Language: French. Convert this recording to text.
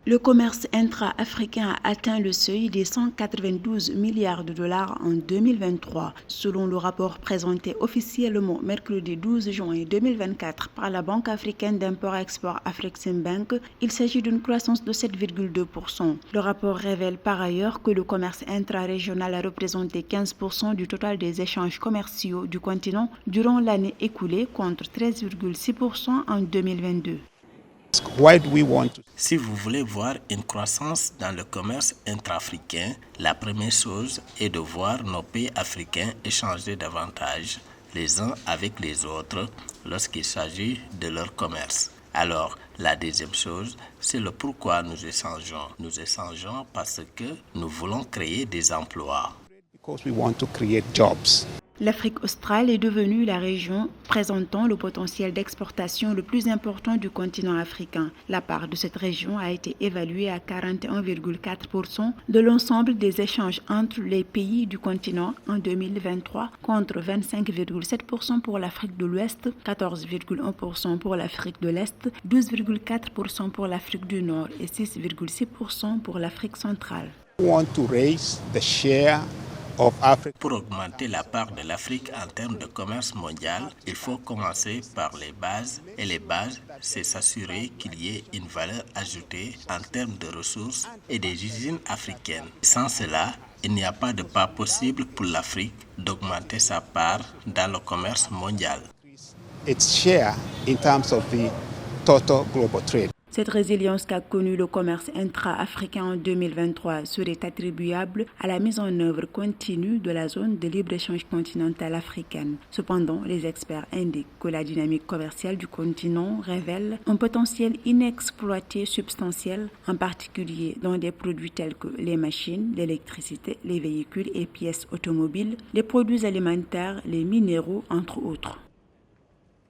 Le commerce intra-africain a atteint le seuil des 192 milliards de dollars en 2023, selon le rapport présenté officiellement mercredi 12 juin 2024 par la Banque africaine d'import-export Afreximbank. Il s'agit d'une croissance de 7,2%. Le rapport révèle par ailleurs que le commerce intra-régional a représenté 15% du total des échanges commerciaux du continent durant l'année écoulée contre 13,6% en 2022. Si vous voulez voir une croissance dans le commerce intra-africain, la première chose est de voir nos pays africains échanger davantage les uns avec les autres lorsqu'il s'agit de leur commerce. Alors, la deuxième chose, c'est le pourquoi nous échangeons. Nous échangeons parce que nous voulons créer des emplois. L'Afrique australe est devenue la région présentant le potentiel d'exportation le plus important du continent africain. La part de cette région a été évaluée à 41,4% de l'ensemble des échanges entre les pays du continent en 2023, contre 25,7% pour l'Afrique de l'Ouest, 14,1% pour l'Afrique de l'Est, 12,4% pour l'Afrique du Nord et 6,6% pour l'Afrique centrale. Pour augmenter la part de l'Afrique en termes de commerce mondial, il faut commencer par les bases. Et les bases, c'est s'assurer qu'il y ait une valeur ajoutée en termes de ressources et des usines africaines. Sans cela, il n'y a pas de pas possible pour l'Afrique d'augmenter sa part dans le commerce mondial. Cette résilience qu'a connue le commerce intra-africain en 2023 serait attribuable à la mise en œuvre continue de la zone de libre-échange continentale africaine. Cependant, les experts indiquent que la dynamique commerciale du continent révèle un potentiel inexploité substantiel, en particulier dans des produits tels que les machines, l'électricité, les véhicules et pièces automobiles, les produits alimentaires, les minéraux, entre autres.